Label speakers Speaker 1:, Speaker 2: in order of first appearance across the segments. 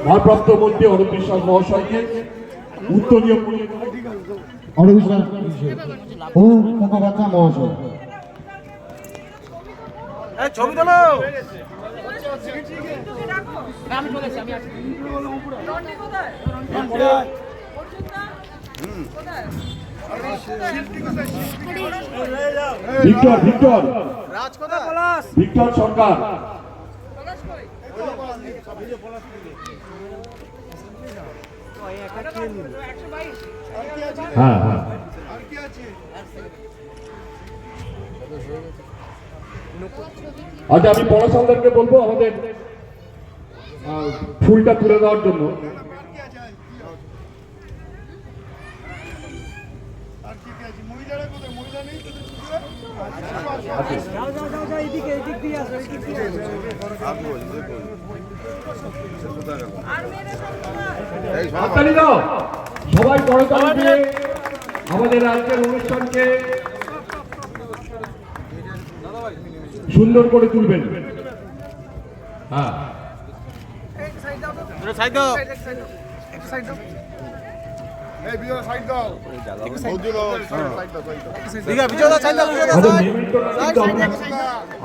Speaker 1: ভারপ্রাপ্ত মন্ত্রী অরূপ বিশ্বাস মহাশয়কে উত্তরীয়
Speaker 2: অরূপ বিশ্বাস ও মুখোপাধ্যায় মহাশয়।
Speaker 3: ছবি তোলো।
Speaker 1: ভিক্টর ভিক্টর ভিক্টর সরকার। হ্যাঁ হ্যাঁ আচ্ছা, আমি পড়াশোনাদেরকে বলবো আমাদের ফুলটা তুলে দেওয়ার জন্য। সবাই করতালি দিয়ে আমাদের আজকের অনুষ্ঠানকে সুন্দর করে তুলবেন। হ্যাঁ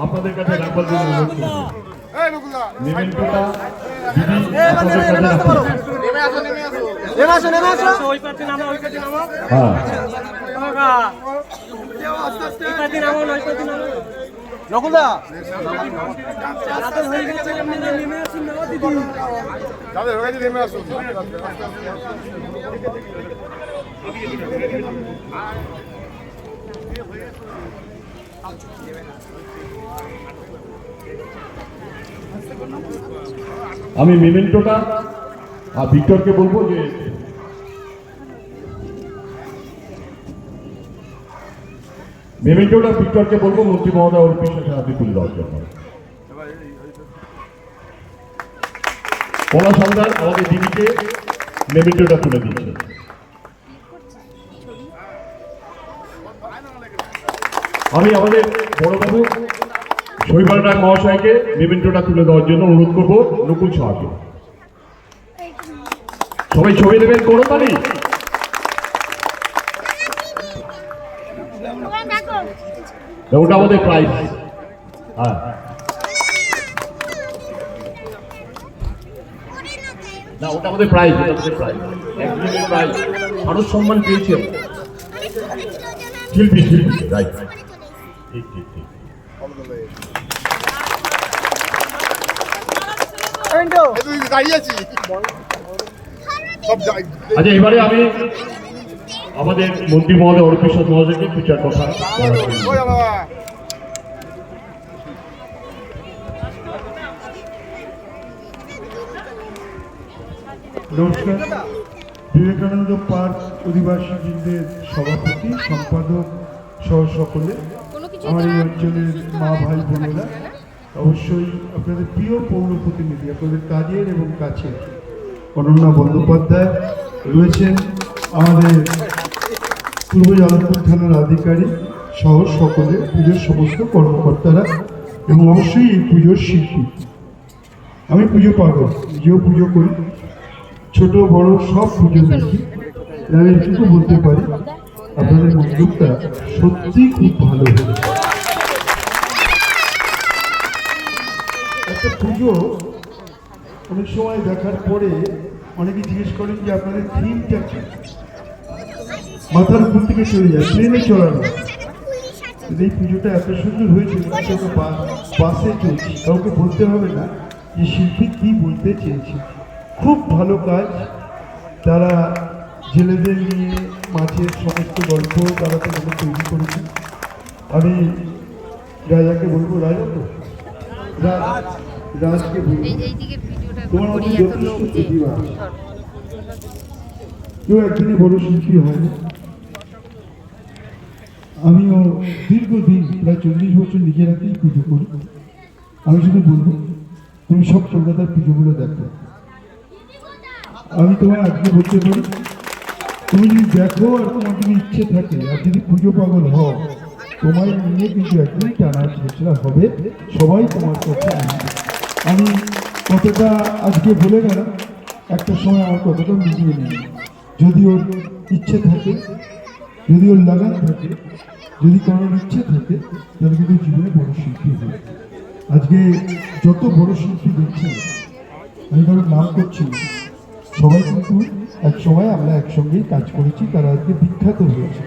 Speaker 1: আপনাদের কাছে রাখবার জন্য অনুরোধ করব। মেমেন্টোটা
Speaker 3: নকুলদা
Speaker 1: আমি মেমেন্টোটা ভিক্টরকে বলবো যে মেমেন্টোটা ভিক্টরকে বলবো মন্ত্রী মহোদয় অরূপ বিশ্বাসের হাতে তুলে দেওয়ার জন্য। পলা সন্ধ্যার আমাদের দিদিকে মেমেন্টোটা তুলে দিচ্ছে। আমি আমাদের বড়বাবু শৈবাল রায় মহাশয়কে মেমেন্টোটা তুলে দেওয়ার জন্য অনুরোধ করবো নকুল সাহাকে। সবাই ছবি দেবেন করতালি। ওটা আমাদের প্রাইজ। হ্যাঁ না, ওটা আমাদের প্রাইজ, ওটা আমাদের প্রাইজ, একদিনের প্রাইজ। ভারত সম্মান পেয়েছে শিল্পী শিল্পী রাইট। ঠিক ঠিক ঠিক। আচ্ছা, এবারে আমি আমাদের মন্ত্রী মহোদয় অরূপ বিশ্বাস মহাশয়কে দু চার কথা।
Speaker 4: নমস্কার। বিবেকানন্দ পার্ক অধিবাসী বৃন্দের সভাপতি, সম্পাদক সহ সকলে, আমার এই অঞ্চলের মা ভাই বোনেরা, অবশ্যই আপনাদের প্রিয় পৌর প্রতিনিধি, আপনাদের কাজের এবং কাছের অনন্যা বন্দ্যোপাধ্যায় রয়েছেন, আমাদের পূর্ব জালালপুর থানার আধিকারিক সহ সকলে, পুজোর সমস্ত কর্মকর্তারা এবং অবশ্যই এই পুজোর শিল্পী। আমি পুজো পাগল, নিজেও পুজো করি, ছোট বড় সব পুজো দেখি। আমি এটুকু বলতে পারি আপনাদের মন্দিরটা সত্যি খুব ভালো হয়েছে। একটা পুজো অনেক সময় দেখার পরে অনেকে জিজ্ঞেস করেন যে আপনাদের থিমটা কি, মাথার উপর থেকে চলে যায়, ট্রেনে চড়ানো। এই পুজোটা এত সুন্দর হয়েছে, বাসে চলছি, কাউকে বলতে হবে না যে শিল্পী কি বলতে চেয়েছে। খুব ভালো কাজ। তারা জেলেদের নিয়ে মাছের সমস্ত গল্প তারা তাদের তৈরি করেছে। আমি রাজাকে বলবো, রাজা তো রাজকে বলবো, তোমার মধ্যে যথেষ্ট প্রতিভা, কেউ একদিনে বড় শিল্পী হয় না। আমিও দীর্ঘদিন প্রায় 40 বছর নিজের হাতেই পুজো করি। আমি শুধু বলবো, তুমি সব কলকাতার পুজোগুলো দেখো। আমি তোমার আজকে বলতে পারি, তুমি যদি দেখো আর তোমার যদি ইচ্ছে থাকে আর যদি পুজো পাগল হও, তোমার নিয়ে কিন্তু একদিন টানা ছেঁচড়া হবে, সবাই তোমার কাছে আসবে। আমি কতটা আজকে বলে গেলাম, একটা সময় আমার কতটা মিলিয়ে নেই। যদি ওর ইচ্ছে থাকে, যদি ওর লাগান থাকে, যদি কারোর ইচ্ছে থাকে, তাহলে কিন্তু জীবনে বড় শিল্পী হবে। আজকে যত বড় শিল্পী দেখছেন, আমি কারোর নাম করছি না, সবাই কিন্তু এক সময় আমরা একসঙ্গেই কাজ করেছি, তারা আজকে বিখ্যাত হয়েছে।